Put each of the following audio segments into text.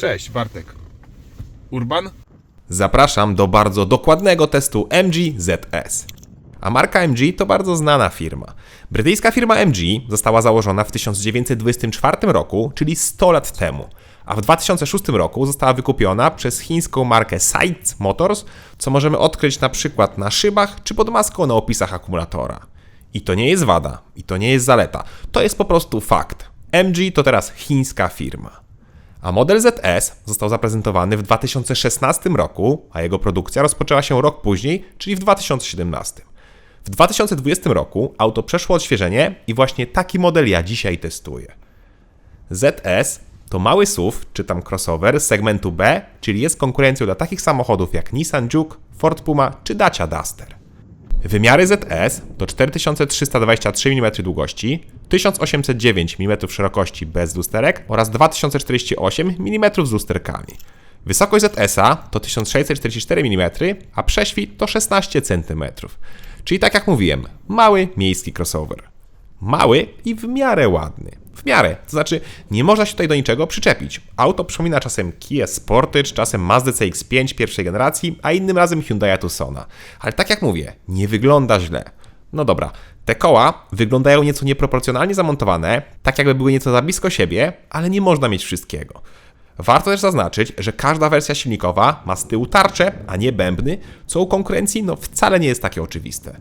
Cześć, Bartek. Urban? Zapraszam do bardzo dokładnego testu MG ZS. A marka MG to bardzo znana firma. Brytyjska firma MG została założona w 1924 roku, czyli 100 lat temu, a w 2006 roku została wykupiona przez chińską markę SAIC Motors, co możemy odkryć na przykład na szybach czy pod maską na opisach akumulatora. I to nie jest wada, i to nie jest zaleta, to jest po prostu fakt. MG to teraz chińska firma. A model ZS został zaprezentowany w 2016 roku, a jego produkcja rozpoczęła się rok później, czyli w 2017. W 2020 roku auto przeszło odświeżenie i właśnie taki model ja dzisiaj testuję. ZS to mały SUV, czy tam crossover z segmentu B, czyli jest konkurencją dla takich samochodów jak Nissan Juke, Ford Puma czy Dacia Duster. Wymiary ZS to 4323 mm długości, 1809 mm szerokości bez lusterek oraz 2048 mm z lusterkami. Wysokość ZS-a to 1644 mm, a prześwit to 16 cm. Czyli tak jak mówiłem, mały miejski crossover. Mały i w miarę ładny. W miarę, to znaczy nie można się tutaj do niczego przyczepić. Auto przypomina czasem Kia Sportage, czasem Mazda CX-5 pierwszej generacji, a innym razem Hyundai Tucsona. Ale tak jak mówię, nie wygląda źle. No dobra, te koła wyglądają nieco nieproporcjonalnie zamontowane, tak jakby były nieco za blisko siebie, ale nie można mieć wszystkiego. Warto też zaznaczyć, że każda wersja silnikowa ma z tyłu tarczę, a nie bębny, co u konkurencji wcale nie jest takie oczywiste.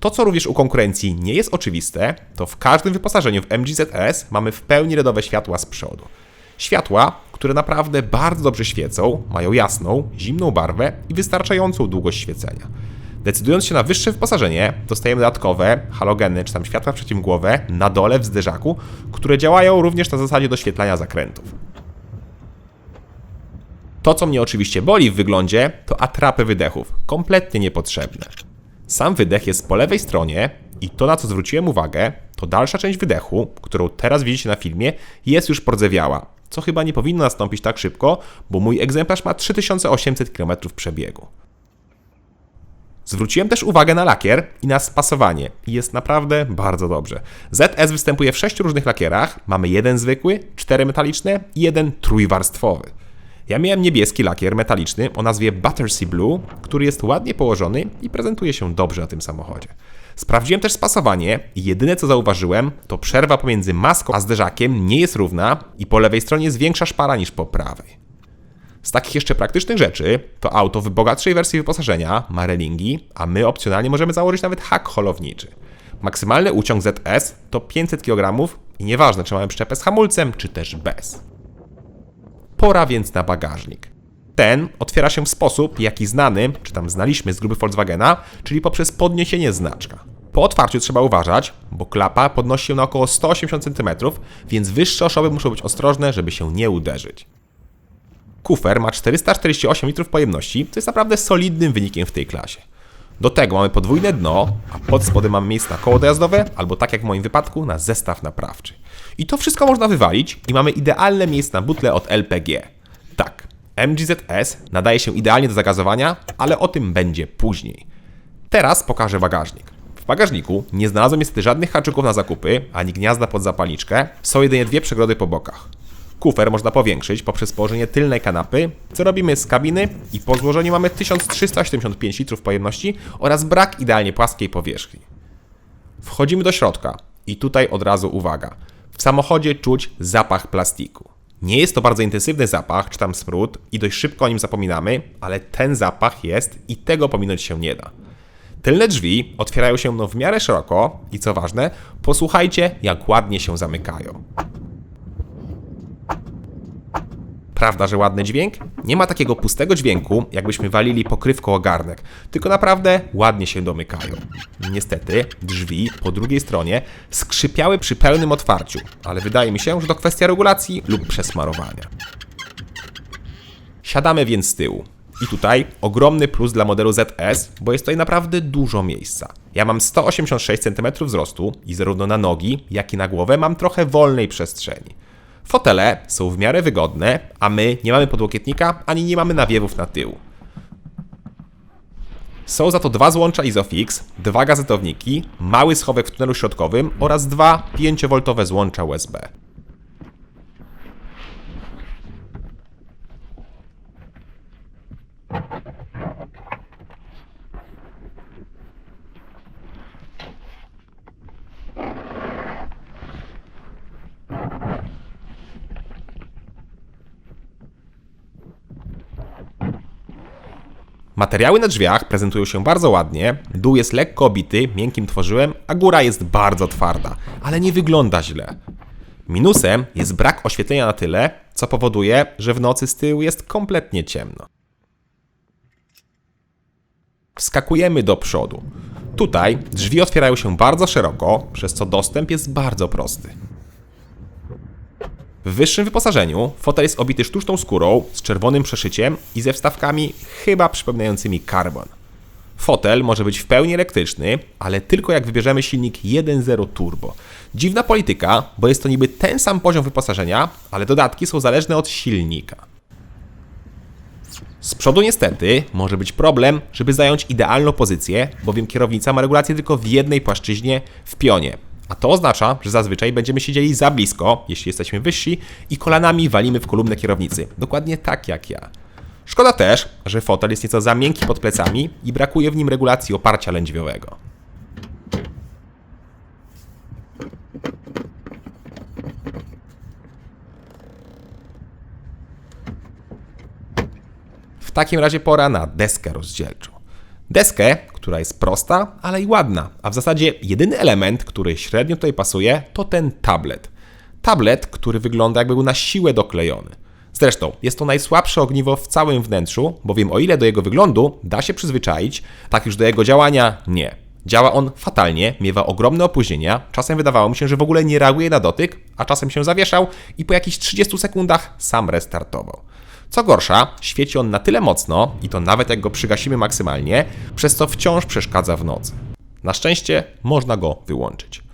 To, co również u konkurencji nie jest oczywiste, to w każdym wyposażeniu w MG ZS mamy w pełni LEDowe światła z przodu. Światła, które naprawdę bardzo dobrze świecą, mają jasną, zimną barwę i wystarczającą długość świecenia. Decydując się na wyższe wyposażenie, dostajemy dodatkowe halogeny czy tam światła przeciwmgłowe na dole w zderzaku, które działają również na zasadzie doświetlania zakrętów. To, co mnie oczywiście boli w wyglądzie, to atrapy wydechów, kompletnie niepotrzebne. Sam wydech jest po lewej stronie i to, na co zwróciłem uwagę, to dalsza część wydechu, którą teraz widzicie na filmie, jest już pordzewiała, co chyba nie powinno nastąpić tak szybko, bo mój egzemplarz ma 3800 km przebiegu. Zwróciłem też uwagę na lakier i na spasowanie i jest naprawdę bardzo dobrze. ZS występuje w 6 różnych lakierach, mamy jeden zwykły, 4 metaliczne i jeden trójwarstwowy. Ja miałem niebieski lakier metaliczny o nazwie Battersea Blue, który jest ładnie położony i prezentuje się dobrze na tym samochodzie. Sprawdziłem też spasowanie i jedyne co zauważyłem, to przerwa pomiędzy maską a zderzakiem nie jest równa i po lewej stronie jest większa szpara niż po prawej. Z takich jeszcze praktycznych rzeczy, to auto w bogatszej wersji wyposażenia ma relingi, a my opcjonalnie możemy założyć nawet hak holowniczy. Maksymalny uciąg ZS to 500 kg i nieważne czy mamy przyczepę z hamulcem, czy też bez. Pora więc na bagażnik. Ten otwiera się w sposób, jaki znany, czy tam znaliśmy z grupy Volkswagena, czyli poprzez podniesienie znaczka. Po otwarciu trzeba uważać, bo klapa podnosi się na około 180 cm, więc wyższe osoby muszą być ostrożne, żeby się nie uderzyć. Kufer ma 448 litrów pojemności, co jest naprawdę solidnym wynikiem w tej klasie. Do tego mamy podwójne dno, a pod spodem mamy miejsce na koło dojazdowe, albo tak jak w moim wypadku, na zestaw naprawczy. I to wszystko można wywalić i mamy idealne miejsce na butlę od LPG. Tak, MG ZS nadaje się idealnie do zagazowania, ale o tym będzie później. Teraz pokażę bagażnik. W bagażniku nie znalazłem niestety żadnych haczyków na zakupy, ani gniazda pod zapalniczkę, są jedynie dwie przegrody po bokach. Kufer można powiększyć poprzez położenie tylnej kanapy, co robimy z kabiny i po złożeniu mamy 1375 litrów pojemności oraz brak idealnie płaskiej powierzchni. Wchodzimy do środka i tutaj od razu uwaga. W samochodzie czuć zapach plastiku. Nie jest to bardzo intensywny zapach, czy tam smród i dość szybko o nim zapominamy, ale ten zapach jest i tego pominąć się nie da. Tylne drzwi otwierają się w miarę szeroko i co ważne, posłuchajcie jak ładnie się zamykają. Prawda, że ładny dźwięk? Nie ma takiego pustego dźwięku, jakbyśmy walili pokrywką o garnek, tylko naprawdę ładnie się domykają. Niestety, drzwi po drugiej stronie skrzypiały przy pełnym otwarciu, ale wydaje mi się, że to kwestia regulacji lub przesmarowania. Siadamy więc z tyłu. I tutaj ogromny plus dla modelu ZS, bo jest tutaj naprawdę dużo miejsca. Ja mam 186 cm wzrostu i zarówno na nogi, jak i na głowę mam trochę wolnej przestrzeni. Fotele są w miarę wygodne, a my nie mamy podłokietnika, ani nie mamy nawiewów na tył. Są za to dwa złącza Isofix, dwa gazetowniki, mały schowek w tunelu środkowym oraz dwa 5V złącza USB. Materiały na drzwiach prezentują się bardzo ładnie, dół jest lekko obity, miękkim tworzyłem, a góra jest bardzo twarda, ale nie wygląda źle. Minusem jest brak oświetlenia na tyle, co powoduje, że w nocy z tyłu jest kompletnie ciemno. Wskakujemy do przodu. Tutaj drzwi otwierają się bardzo szeroko, przez co dostęp jest bardzo prosty. W wyższym wyposażeniu fotel jest obity sztuczną skórą z czerwonym przeszyciem i ze wstawkami chyba przypominającymi karbon. Fotel może być w pełni elektryczny, ale tylko jak wybierzemy silnik 1.0 turbo. Dziwna polityka, bo jest to niby ten sam poziom wyposażenia, ale dodatki są zależne od silnika. Z przodu niestety może być problem, żeby zająć idealną pozycję, bowiem kierownica ma regulację tylko w jednej płaszczyźnie w pionie. A to oznacza, że zazwyczaj będziemy siedzieli za blisko, jeśli jesteśmy wyżsi, i kolanami walimy w kolumnę kierownicy. Dokładnie tak jak ja. Szkoda też, że fotel jest nieco za miękki pod plecami i brakuje w nim regulacji oparcia lędźwiowego. W takim razie pora na deskę rozdzielczą. Deskę, która jest prosta, ale i ładna, a w zasadzie jedyny element, który średnio tutaj pasuje, to ten tablet. Tablet, który wygląda jakby był na siłę doklejony. Zresztą jest to najsłabsze ogniwo w całym wnętrzu, bowiem o ile do jego wyglądu da się przyzwyczaić, tak już do jego działania nie. Działa on fatalnie, miewa ogromne opóźnienia, czasem wydawało mi się, że w ogóle nie reaguje na dotyk, a czasem się zawieszał i po jakichś 30 sekundach sam restartował. Co gorsza, świeci on na tyle mocno, i to nawet jak go przygasimy maksymalnie, przez co wciąż przeszkadza w nocy. Na szczęście można go wyłączyć.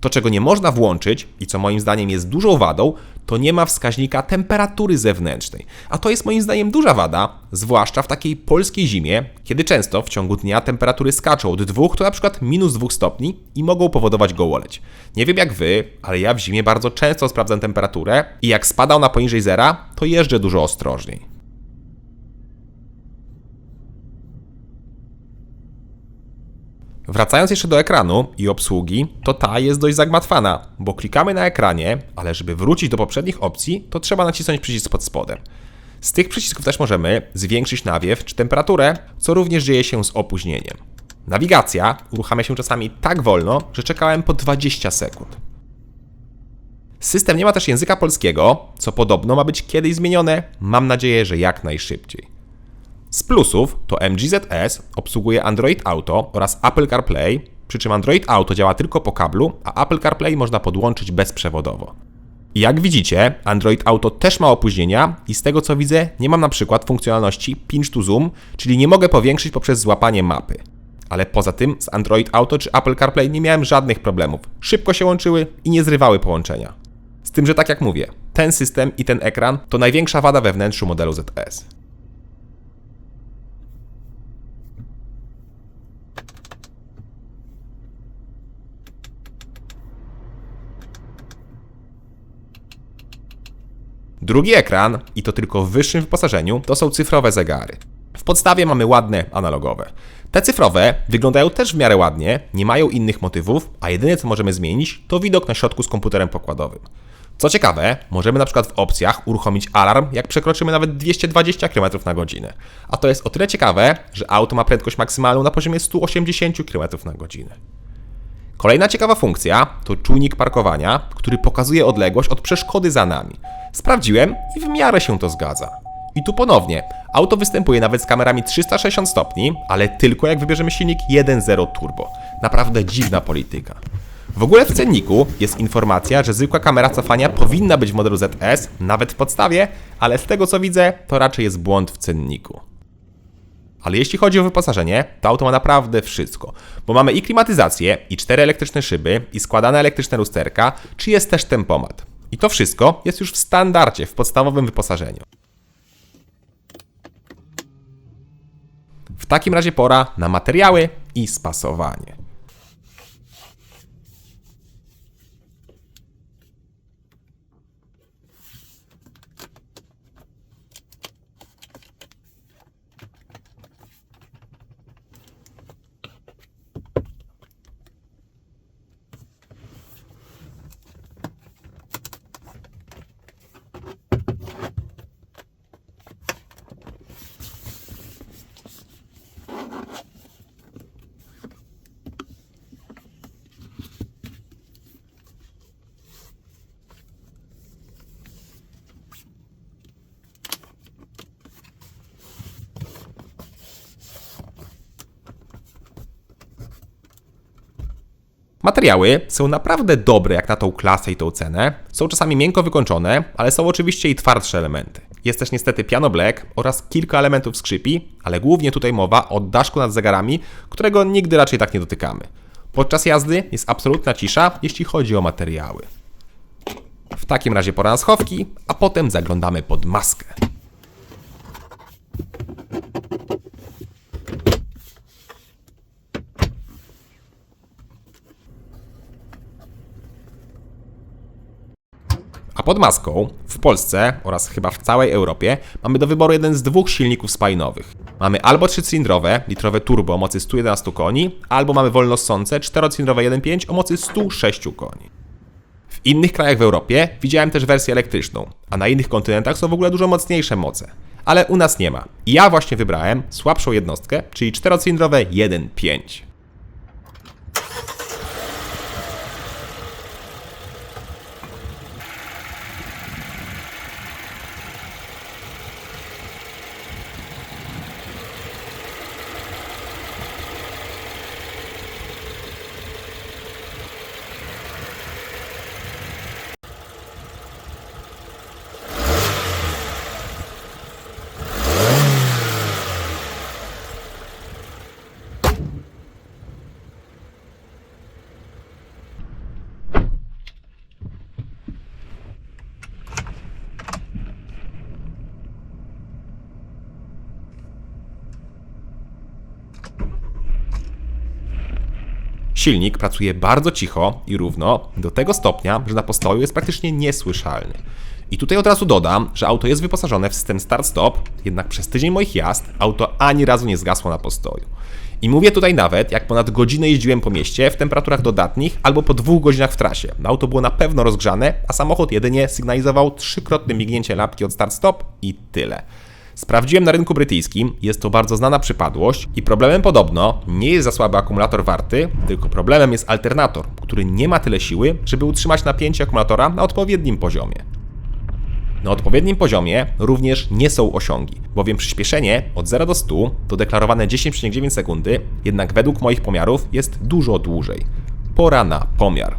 To, czego nie można włączyć i co moim zdaniem jest dużą wadą, to nie ma wskaźnika temperatury zewnętrznej. A to jest moim zdaniem duża wada, zwłaszcza w takiej polskiej zimie, kiedy często w ciągu dnia temperatury skaczą od 2 do na przykład -2 stopni i mogą powodować gołoleć. Nie wiem jak wy, ale ja w zimie bardzo często sprawdzam temperaturę i jak spada ona poniżej zera, to jeżdżę dużo ostrożniej. Wracając jeszcze do ekranu i obsługi, to ta jest dość zagmatwana, bo klikamy na ekranie, ale żeby wrócić do poprzednich opcji, to trzeba nacisnąć przycisk pod spodem. Z tych przycisków też możemy zwiększyć nawiew czy temperaturę, co również dzieje się z opóźnieniem. Nawigacja uruchamia się czasami tak wolno, że czekałem po 20 sekund. System nie ma też języka polskiego, co podobno ma być kiedyś zmienione, mam nadzieję, że jak najszybciej. Z plusów to MG ZS obsługuje Android Auto oraz Apple CarPlay, przy czym Android Auto działa tylko po kablu, a Apple CarPlay można podłączyć bezprzewodowo. I jak widzicie, Android Auto też ma opóźnienia i z tego co widzę, nie mam na przykład funkcjonalności Pinch to Zoom, czyli nie mogę powiększyć poprzez złapanie mapy. Ale poza tym z Android Auto czy Apple CarPlay nie miałem żadnych problemów. Szybko się łączyły i nie zrywały połączenia. Z tym, że tak jak mówię, ten system i ten ekran to największa wada we wnętrzu modelu ZS. Drugi ekran, i to tylko w wyższym wyposażeniu, to są cyfrowe zegary. W podstawie mamy ładne analogowe. Te cyfrowe wyglądają też w miarę ładnie, nie mają innych motywów, a jedyne co możemy zmienić to widok na środku z komputerem pokładowym. Co ciekawe, możemy na przykład w opcjach uruchomić alarm, jak przekroczymy nawet 220 km/h. A to jest o tyle ciekawe, że auto ma prędkość maksymalną na poziomie 180 km/h. Kolejna ciekawa funkcja to czujnik parkowania, który pokazuje odległość od przeszkody za nami. Sprawdziłem i w miarę się to zgadza. I tu ponownie, auto występuje nawet z kamerami 360 stopni, ale tylko jak wybierzemy silnik 1.0 turbo. Naprawdę dziwna polityka. W ogóle w cenniku jest informacja, że zwykła kamera cofania powinna być w modelu ZS, nawet w podstawie, ale z tego co widzę, to raczej jest błąd w cenniku. Ale jeśli chodzi o wyposażenie, to auto ma naprawdę wszystko, bo mamy i klimatyzację, i 4 elektryczne szyby, i składane elektryczne lusterka, czy jest też tempomat. I to wszystko jest już w standardzie, w podstawowym wyposażeniu. W takim razie pora na materiały i spasowanie. Materiały są naprawdę dobre jak na tą klasę i tą cenę. Są czasami miękko wykończone, ale są oczywiście i twardsze elementy. Jest też niestety piano black oraz kilka elementów skrzypi, ale głównie tutaj mowa o daszku nad zegarami, którego nigdy raczej tak nie dotykamy. Podczas jazdy jest absolutna cisza, jeśli chodzi o materiały. W takim razie pora na schowki, a potem zaglądamy pod maskę. A pod maską w Polsce oraz chyba w całej Europie mamy do wyboru jeden z dwóch silników spalinowych. Mamy albo 3-cylindrowe, litrowe turbo o mocy 111 koni, albo mamy wolnossące 4-cylindrowe 1.5 o mocy 106 koni. W innych krajach w Europie widziałem też wersję elektryczną, a na innych kontynentach są w ogóle dużo mocniejsze moce. Ale u nas nie ma. I ja właśnie wybrałem słabszą jednostkę, czyli 4-cylindrowe 1.5. Silnik pracuje bardzo cicho i równo, do tego stopnia, że na postoju jest praktycznie niesłyszalny. I tutaj od razu dodam, że auto jest wyposażone w system start-stop, jednak przez tydzień moich jazd auto ani razu nie zgasło na postoju. I mówię tutaj nawet, jak ponad godzinę jeździłem po mieście w temperaturach dodatnich albo po 2 godzinach w trasie. Auto było na pewno rozgrzane, a samochód jedynie sygnalizował 3-krotne mignięcie lampki od start-stop i tyle. Sprawdziłem na rynku brytyjskim, jest to bardzo znana przypadłość i problemem podobno nie jest za słaby akumulator warty, tylko problemem jest alternator, który nie ma tyle siły, żeby utrzymać napięcie akumulatora na odpowiednim poziomie. Na odpowiednim poziomie również nie są osiągi, bowiem przyspieszenie od 0 do 100 to deklarowane 10,9 sekundy, jednak według moich pomiarów jest dużo dłużej. Pora na pomiar.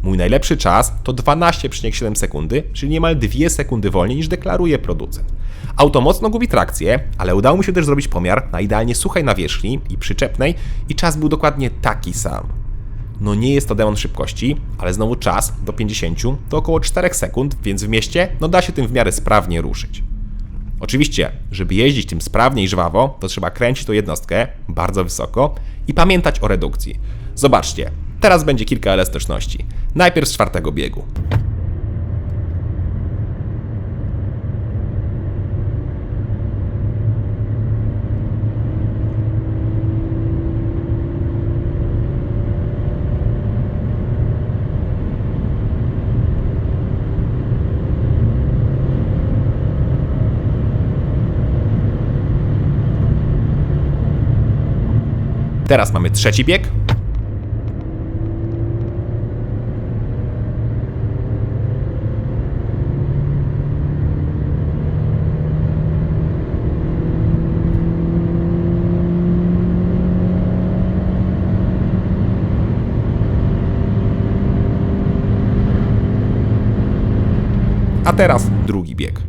Mój najlepszy czas to 12,7 sekundy, czyli niemal 2 sekundy wolniej niż deklaruje producent. Auto mocno gubi trakcję, ale udało mi się też zrobić pomiar na idealnie suchej nawierzchni i przyczepnej i czas był dokładnie taki sam. No nie jest to demon szybkości, ale znowu czas do 50 to około 4 sekund, więc w mieście da się tym w miarę sprawnie ruszyć. Oczywiście, żeby jeździć tym sprawnie i żwawo, to trzeba kręcić tą jednostkę bardzo wysoko i pamiętać o redukcji. Zobaczcie, teraz będzie kilka elastyczności. Najpierw z 4. biegu. Teraz mamy 3. bieg. A teraz 2. bieg.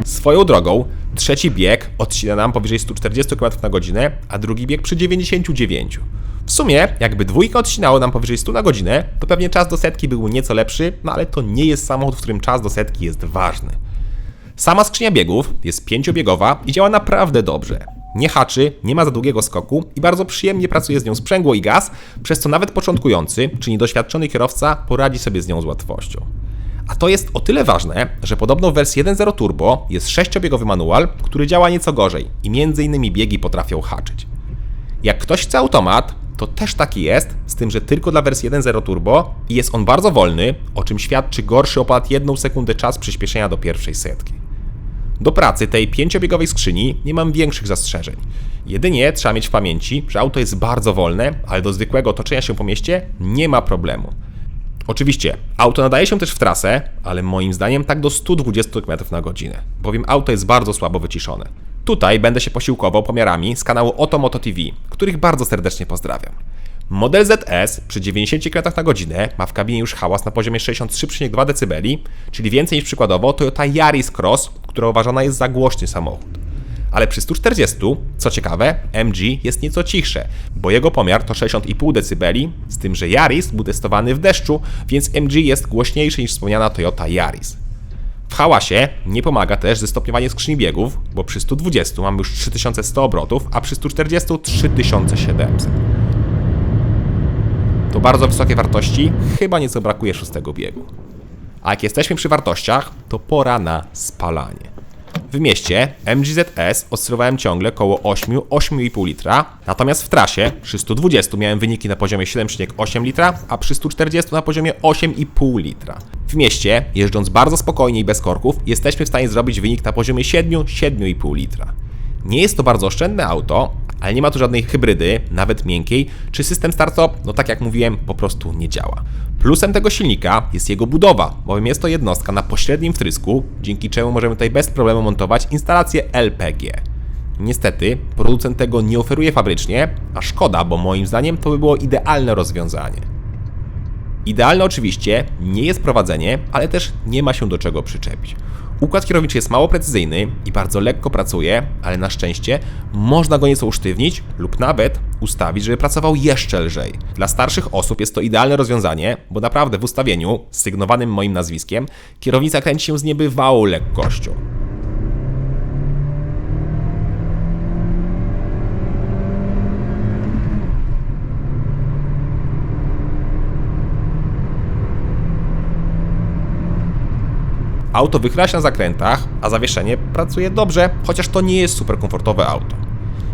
Swoją drogą, 3. bieg odcina nam powyżej 140 km na godzinę, a 2. bieg przy 99. W sumie, jakby 2 odcinało nam powyżej 100 na godzinę, to pewnie czas do setki był nieco lepszy, no ale to nie jest samochód, w którym czas do setki jest ważny. Sama skrzynia biegów jest 5-biegowa i działa naprawdę dobrze. Nie haczy, nie ma za długiego skoku i bardzo przyjemnie pracuje z nią sprzęgło i gaz, przez co nawet początkujący czy niedoświadczony kierowca poradzi sobie z nią z łatwością. A to jest o tyle ważne, że podobno w wersji 1.0 Turbo jest 6-biegowy manual, który działa nieco gorzej i m.in. biegi potrafią haczyć. Jak ktoś chce automat, to też taki jest, z tym, że tylko dla wersji 1.0 Turbo i jest on bardzo wolny, o czym świadczy gorszy o ponad 1 sekundę czas przyspieszenia do pierwszej setki. Do pracy tej 5-biegowej skrzyni nie mam większych zastrzeżeń. Jedynie trzeba mieć w pamięci, że auto jest bardzo wolne, ale do zwykłego otoczenia się po mieście nie ma problemu. Oczywiście, auto nadaje się też w trasę, ale moim zdaniem tak do 120 km/h, bowiem auto jest bardzo słabo wyciszone. Tutaj będę się posiłkował pomiarami z kanału Otomoto TV, których bardzo serdecznie pozdrawiam. Model ZS przy 90 km/h ma w kabinie już hałas na poziomie 63,2 dB, czyli więcej niż przykładowo Toyota Yaris Cross, która uważana jest za głośny samochód. Ale przy 140, co ciekawe, MG jest nieco cichsze, bo jego pomiar to 60,5 dB, z tym, że Yaris był testowany w deszczu, więc MG jest głośniejszy niż wspomniana Toyota Yaris. W hałasie nie pomaga też zestopniowanie skrzyni biegów, bo przy 120 mamy już 3100 obrotów, a przy 140 3700. To bardzo wysokie wartości, chyba nieco brakuje 6 biegu. A jak jesteśmy przy wartościach, to pora na spalanie. W mieście MG ZS oscylowałem ciągle koło 8,5 litra, natomiast w trasie przy 120 miałem wyniki na poziomie 7,8 litra, a przy 140 na poziomie 8,5 litra. W mieście, jeżdżąc bardzo spokojnie i bez korków, jesteśmy w stanie zrobić wynik na poziomie 7,5 litra. Nie jest to bardzo oszczędne auto, ale nie ma tu żadnej hybrydy, nawet miękkiej, czy system start-stop, no tak jak mówiłem, po prostu nie działa. Plusem tego silnika jest jego budowa, bowiem jest to jednostka na pośrednim wtrysku, dzięki czemu możemy tutaj bez problemu montować instalację LPG. Niestety, producent tego nie oferuje fabrycznie, a szkoda, bo moim zdaniem to by było idealne rozwiązanie. Idealne oczywiście nie jest prowadzenie, ale też nie ma się do czego przyczepić. Układ kierowniczy jest mało precyzyjny i bardzo lekko pracuje, ale na szczęście można go nieco usztywnić lub nawet ustawić, żeby pracował jeszcze lżej. Dla starszych osób jest to idealne rozwiązanie, bo naprawdę w ustawieniu, sygnowanym moim nazwiskiem, kierownica kręci się z niebywałą lekkością. Auto wychyla się na zakrętach, a zawieszenie pracuje dobrze, chociaż to nie jest super komfortowe auto.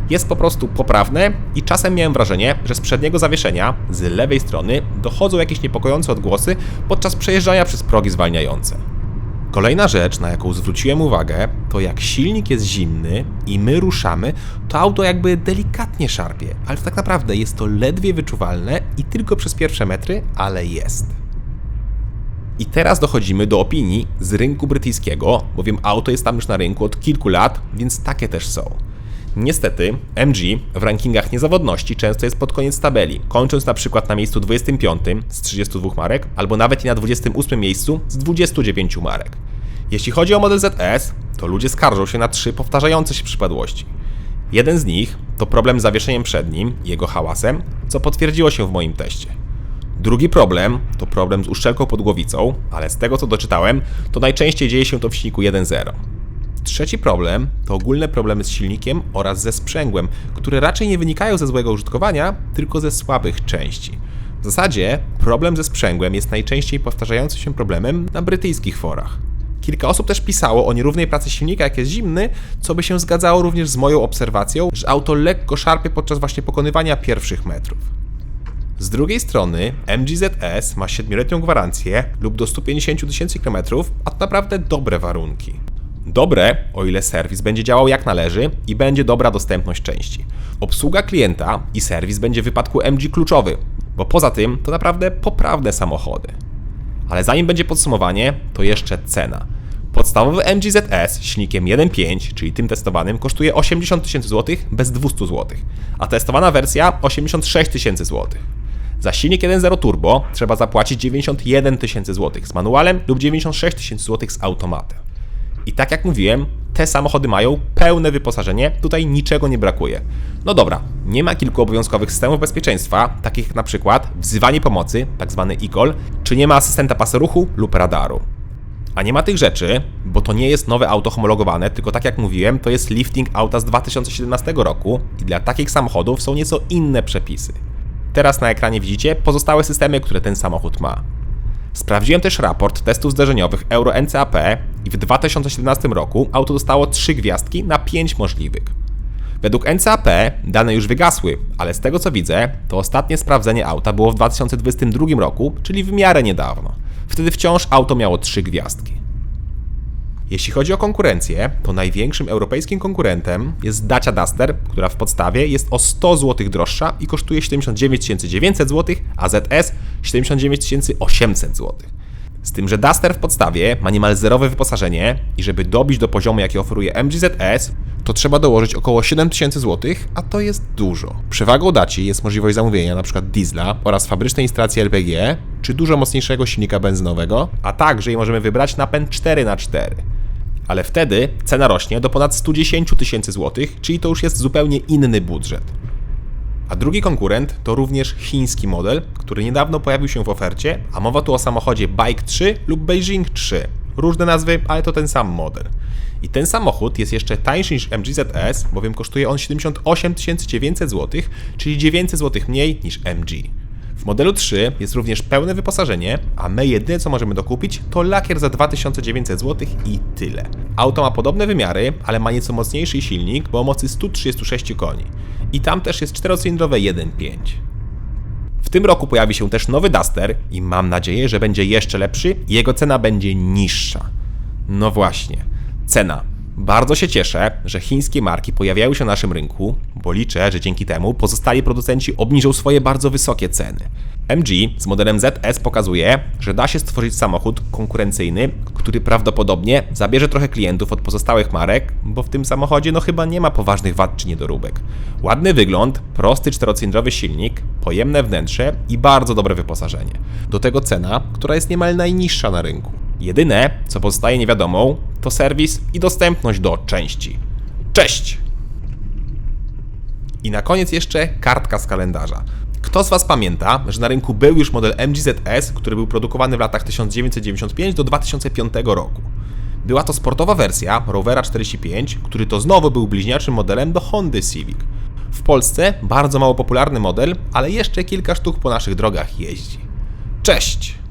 Jest po prostu poprawne i czasem miałem wrażenie, że z przedniego zawieszenia, z lewej strony, dochodzą jakieś niepokojące odgłosy podczas przejeżdżania przez progi zwalniające. Kolejna rzecz, na jaką zwróciłem uwagę, to jak silnik jest zimny i my ruszamy, to auto jakby delikatnie szarpie, ale tak naprawdę jest to ledwie wyczuwalne i tylko przez pierwsze metry, ale jest. I teraz dochodzimy do opinii z rynku brytyjskiego, bowiem auto jest tam już na rynku od kilku lat, więc takie też są. Niestety, MG w rankingach niezawodności często jest pod koniec tabeli, kończąc na przykład na miejscu 25 z 32 marek, albo nawet i na 28 miejscu z 29 marek. Jeśli chodzi o model ZS, to ludzie skarżą się na 3 powtarzające się przypadłości. Jeden z nich to problem z zawieszeniem przednim i jego hałasem, co potwierdziło się w moim teście. Drugi problem to problem z uszczelką pod głowicą, ale z tego co doczytałem, to najczęściej dzieje się to w silniku 1.0. Trzeci problem to ogólne problemy z silnikiem oraz ze sprzęgłem, które raczej nie wynikają ze złego użytkowania, tylko ze słabych części. W zasadzie problem ze sprzęgłem jest najczęściej powtarzającym się problemem na brytyjskich forach. Kilka osób też pisało o nierównej pracy silnika, jak jest zimny, co by się zgadzało również z moją obserwacją, że auto lekko szarpie podczas właśnie pokonywania pierwszych metrów. Z drugiej strony MG ZS ma 7-letnią gwarancję lub do 150 000 km, a to naprawdę dobre warunki. Dobre, o ile serwis będzie działał jak należy i będzie dobra dostępność części. Obsługa klienta i serwis będzie w wypadku MG kluczowy, bo poza tym to naprawdę poprawne samochody. Ale zanim będzie podsumowanie, to jeszcze cena. Podstawowy MG ZS z silnikiem 1.5, czyli tym testowanym, kosztuje 80 000 zł bez 200 zł, a testowana wersja 86 000 zł. Za silnik 1.0 Turbo trzeba zapłacić 91 000 zł z manualem lub 96 000 zł z automatem. I tak jak mówiłem, te samochody mają pełne wyposażenie, tutaj niczego nie brakuje. No dobra, nie ma kilku obowiązkowych systemów bezpieczeństwa, takich jak na przykład wzywanie pomocy, tzw. e-call, czy nie ma asystenta pasu ruchu lub radaru. A nie ma tych rzeczy, bo to nie jest nowe auto homologowane, tylko tak jak mówiłem, to jest lifting auta z 2017 roku i dla takich samochodów są nieco inne przepisy. Teraz na ekranie widzicie pozostałe systemy, które ten samochód ma. Sprawdziłem też raport testów zderzeniowych Euro NCAP i w 2017 roku auto dostało 3 gwiazdki na 5 możliwych. Według NCAP dane już wygasły, ale z tego co widzę, to ostatnie sprawdzenie auta było w 2022 roku, czyli w miarę niedawno. Wtedy wciąż auto miało 3 gwiazdki. Jeśli chodzi o konkurencję, to największym europejskim konkurentem jest Dacia Duster, która w podstawie jest o 100 zł droższa i kosztuje 79 900 zł, a ZS 79 800 zł. Z tym, że Duster w podstawie ma niemal zerowe wyposażenie i żeby dobić do poziomu, jaki oferuje MG ZS, to trzeba dołożyć około 7000 zł, a to jest dużo. Przewagą Daci jest możliwość zamówienia np. diesla oraz fabrycznej instalacji LPG, czy dużo mocniejszego silnika benzynowego, a także je możemy wybrać napęd 4x4. Ale wtedy cena rośnie do ponad 110 000 złotych, czyli to już jest zupełnie inny budżet. A drugi konkurent to również chiński model, który niedawno pojawił się w ofercie, a mowa tu o samochodzie Bike 3 lub Beijing 3. Różne nazwy, ale to ten sam model. I ten samochód jest jeszcze tańszy niż MG ZS, bowiem kosztuje on 78 900 zł, czyli 900 zł mniej niż MG. W modelu 3 jest również pełne wyposażenie, a my jedyne co możemy dokupić to lakier za 2900 zł i tyle. Auto ma podobne wymiary, ale ma nieco mocniejszy silnik, bo o mocy 136 koni. I tam też jest 4-cylindrowe 1.5. W tym roku pojawi się też nowy Duster i mam nadzieję, że będzie jeszcze lepszy i jego cena będzie niższa. No właśnie, cena. Bardzo się cieszę, że chińskie marki pojawiają się na naszym rynku, bo liczę, że dzięki temu pozostali producenci obniżą swoje bardzo wysokie ceny. MG z modelem ZS pokazuje, że da się stworzyć samochód konkurencyjny, który prawdopodobnie zabierze trochę klientów od pozostałych marek, bo w tym samochodzie chyba nie ma poważnych wad czy niedoróbek. Ładny wygląd, prosty 4-cylindrowy silnik, pojemne wnętrze i bardzo dobre wyposażenie. Do tego cena, która jest niemal najniższa na rynku. Jedyne, co pozostaje niewiadomą, to serwis i dostępność do części. Cześć! I na koniec jeszcze kartka z kalendarza. Kto z Was pamięta, że na rynku był już model MG ZS, który był produkowany w latach 1995 do 2005 roku? Była to sportowa wersja Rovera 45, który to znowu był bliźniaczym modelem do Hondy Civic. W Polsce bardzo mało popularny model, ale jeszcze kilka sztuk po naszych drogach jeździ. Cześć!